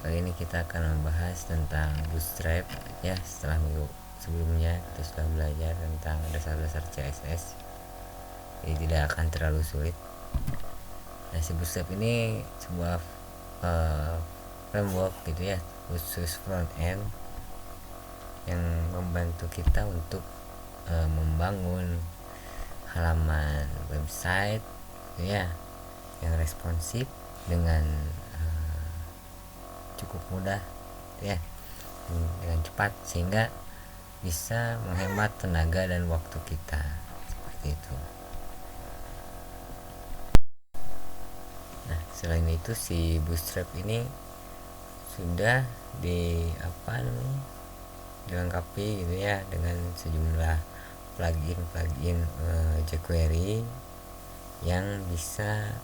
Kali ini kita akan membahas tentang Bootstrap ya. Setelah minggu sebelumnya kita sudah belajar tentang dasar-dasar CSS, jadi tidak akan terlalu sulit. Nah, si Bootstrap ini sebuah framework gitu ya, khusus front end yang membantu kita untuk membangun halaman website gitu ya, yang responsif dengan cukup mudah ya, dengan cepat, sehingga bisa menghemat tenaga dan waktu kita, seperti itu. Nah, selain itu si Bootstrap ini sudah dilengkapi gitu ya dengan sejumlah plugin jQuery yang bisa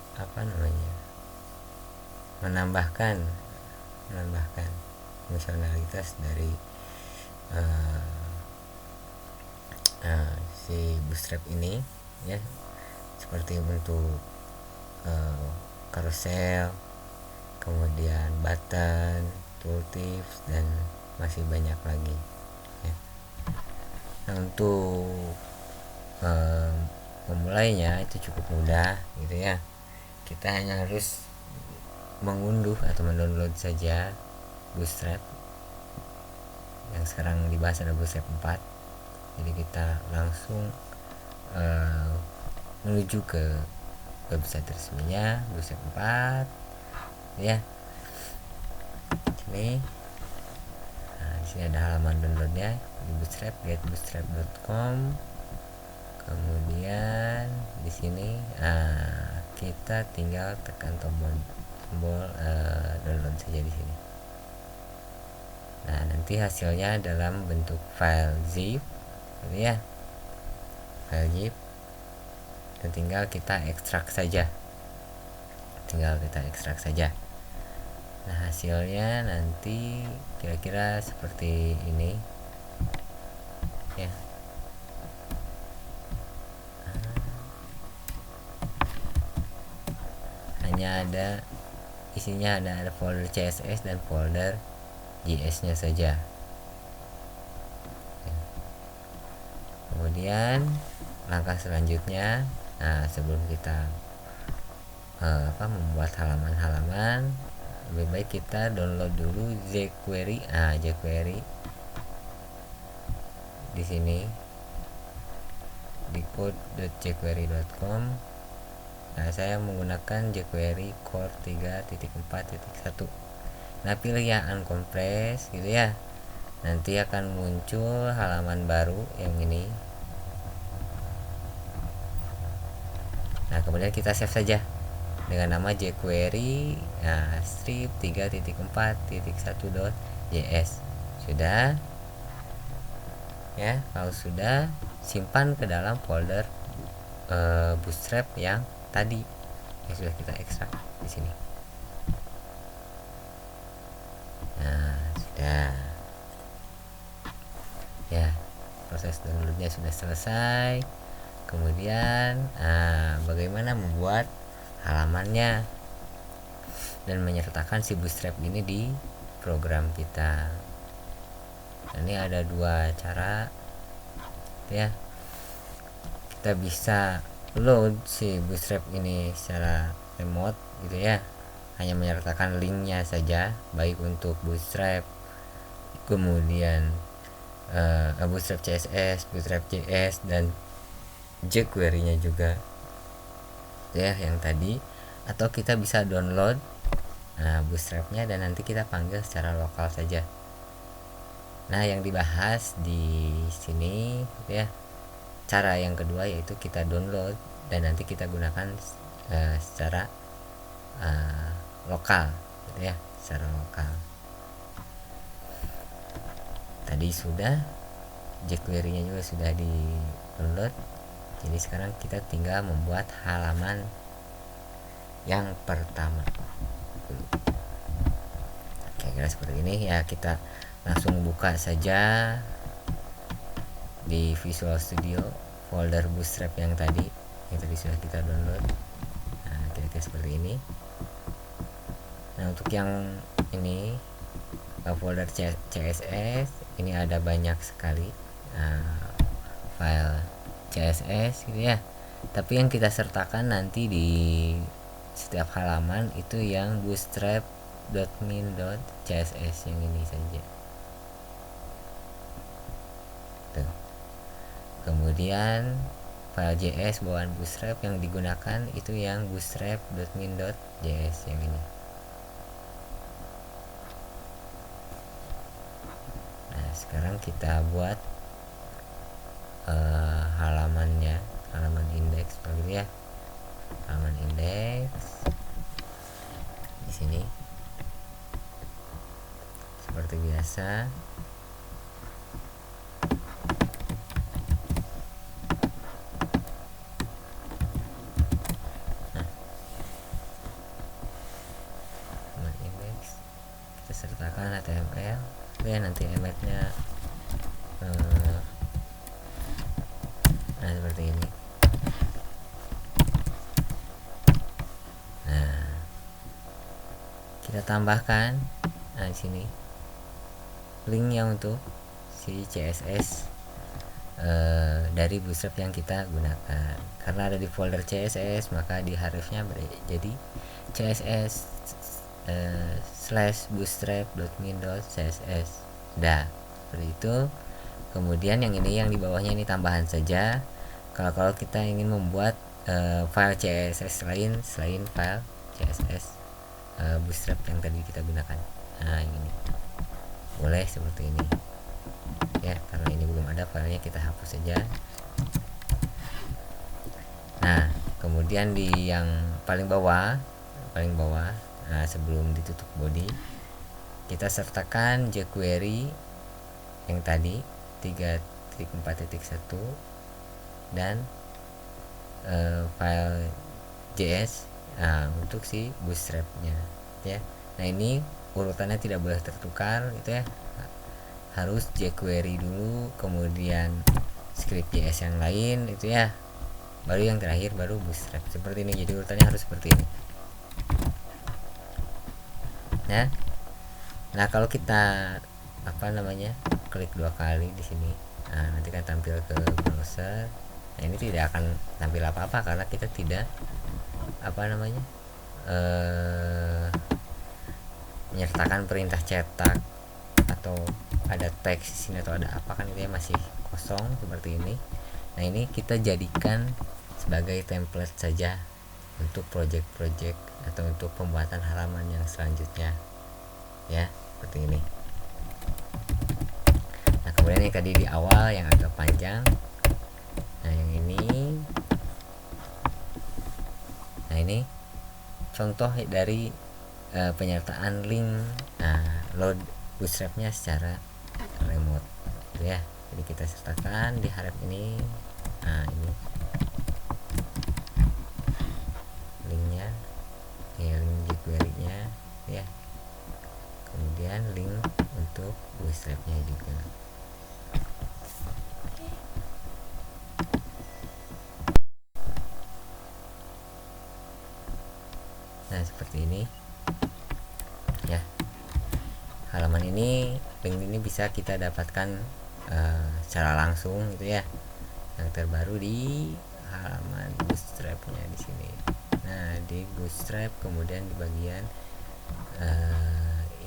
menambahkan fungsionalitas dari si Bootstrap ini ya, seperti bentuk carousel, kemudian button, tooltips, dan masih banyak lagi ya. Nah, untuk memulainya itu cukup mudah gitu ya. Kita hanya harus mengunduh atau mendownload saja Bootstrap. Yang sekarang dibahas adalah Bootstrap 4. Jadi kita langsung menuju ke website resminya Bootstrap 4 ya. Ini di sini ada halaman downloadnya di Bootstrap, getbootstrap.com. Kemudian di sini kita tinggal tekan tombol download saja di sini. Nah, nanti hasilnya dalam bentuk file zip gitu ya, file zip, dan tinggal kita ekstrak saja. Nah, hasilnya nanti kira-kira seperti ini ya. Hanya isinya ada folder CSS dan folder JS nya saja. Kemudian langkah selanjutnya, sebelum kita membuat halaman-halaman, lebih baik kita download dulu jQuery. jQuery di sini di code.jquery.com. Saya menggunakan jQuery Core 3.4.1. Nah, pilih yang uncompress gitu ya. Nanti akan muncul halaman baru yang ini. Nah, kemudian kita save saja dengan nama jQuery strip 3.4.1.js. Sudah ya. Kalau sudah, simpan ke dalam folder Bootstrap yang tadi yang sudah kita ekstrak di sini. Nah, sudah ya, proses downloadnya sudah selesai. Kemudian bagaimana membuat halamannya dan menyertakan si Bootstrap ini di program kita. Ini ada dua cara ya. Kita bisa load si Bootstrap ini secara remote gitu ya, hanya menyertakan linknya saja, baik untuk Bootstrap, kemudian Bootstrap CSS, Bootstrap JS, dan jQuery nya juga ya yang tadi. Atau kita bisa download Bootstrap-nya dan nanti kita panggil secara lokal saja. Nah, yang dibahas di sini gitu ya, cara yang kedua yaitu kita download dan nanti kita gunakan secara lokal gitu ya, secara lokal. Tadi sudah, jQuery nya juga sudah di download. Jadi sekarang kita tinggal membuat halaman yang pertama. Kira-kira seperti ini ya. Kita langsung buka saja di Visual Studio folder Bootstrap yang tadi sudah kita download. Nah, kira-kira seperti ini. Nah, untuk yang ini folder CSS. Ini ada banyak sekali file CSS gitu ya, tapi yang kita sertakan nanti di setiap halaman itu yang bootstrap.min.css yang ini saja tuh. Kemudian file JS bawaan bootstrap yang digunakan itu yang bootstrap.min.js yang ini. Nah sekarang kita buat halamannya, halaman indeks begitu ya, halaman indeks di sini seperti biasa. Halaman indeks kita sertakan HTML ya, nanti emetnya nah seperti ini. Nah kita tambahkan di sini linknya untuk si CSS dari bootstrap yang kita gunakan. Karena ada di folder CSS maka di hrefnya jadi CSS /bootstrap.min.css. Dah seperti itu. Kemudian yang ini yang di bawahnya ini tambahan saja. Kalau kita ingin membuat file CSS lain selain file CSS bootstrap yang tadi kita gunakan, nah ini boleh seperti ini ya. Karena ini belum ada filenya, kita hapus saja. Nah kemudian di yang paling bawah nah sebelum ditutup body kita sertakan jQuery yang tadi 3.4.1 dan file JS untuk si bootstrapnya ya. Nah ini urutannya tidak boleh tertukar gitu ya, harus jQuery dulu, kemudian script JS yang lain itu ya, baru yang terakhir baru bootstrap seperti ini. Jadi urutannya harus seperti ini ya. Nah kalau kita klik 2 kali di sini, nah nanti kan tampil ke browser. Nah ini tidak akan tampil apa-apa karena kita tidak menyertakan perintah cetak atau ada teks di sini atau ada apa, kan itu ya masih kosong seperti ini. Nah ini kita jadikan sebagai template saja untuk project-project atau untuk pembuatan halaman yang selanjutnya ya, seperti ini. Nah kemudian yang tadi di awal yang agak panjang, nah yang ini, nah ini contoh dari penyertaan link load bootstrapnya secara remote gitu ya. Jadi kita sertakan di href ini, nah ini linknya ya, link jQuery nya ya, kemudian link untuk bootstrapnya juga. Nah seperti ini ya, halaman ini, link ini bisa kita dapatkan secara langsung gitu ya, yang terbaru di halaman bootstrapnya di sini. Nah di bootstrap kemudian di bagian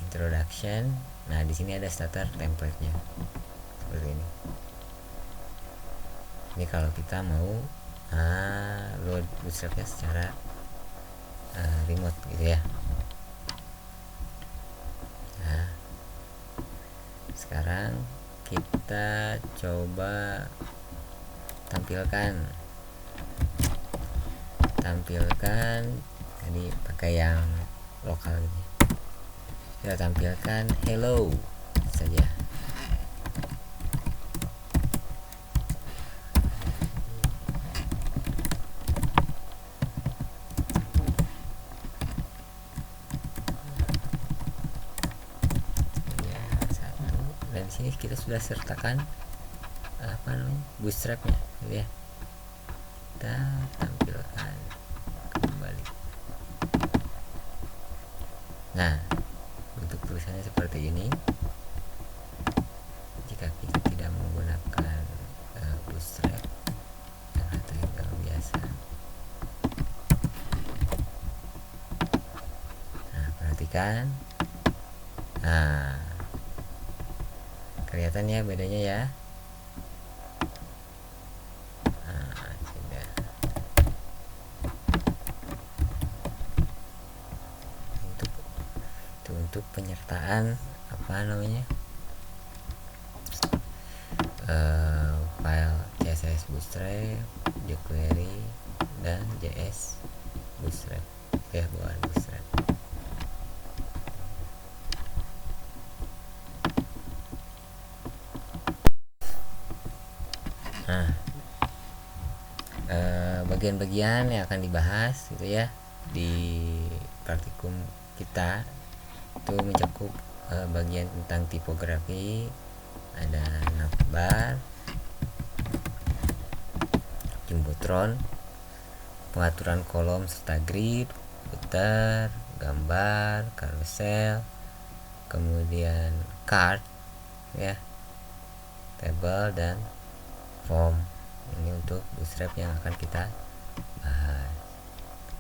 introduction, nah di sini ada starter template-nya seperti ini. Ini kalau kita mau load bootstrapnya secara remote gitu ya. Nah sekarang kita coba tampilkan ini pakai yang lokal ini. Kita tampilkan hello saja. Dan di sini kita sudah sertakan bootstrapnya gitu ya. Kita tampilkan kembali. Nah untuk tulisannya seperti seperti ini. Jika kita tidak menggunakan bootstrap yang HTML biasa. Nah, perhatikan. Nah, kelihatan ya bedanya ya. Nah, sudah. Untuk penyertaan apa namanya file CSS Bootstrap, jQuery, dan JS Bootstrap ya, bawaan Bootstrap. Nah, bagian-bagian yang akan dibahas gitu ya di praktikum kita itu mencakup bagian tentang tipografi, ada navbar, jumbotron, pengaturan kolom serta grid, footer, gambar, carousel, kemudian card ya, table, dan form. Ini untuk bootstrap yang akan kita bahas.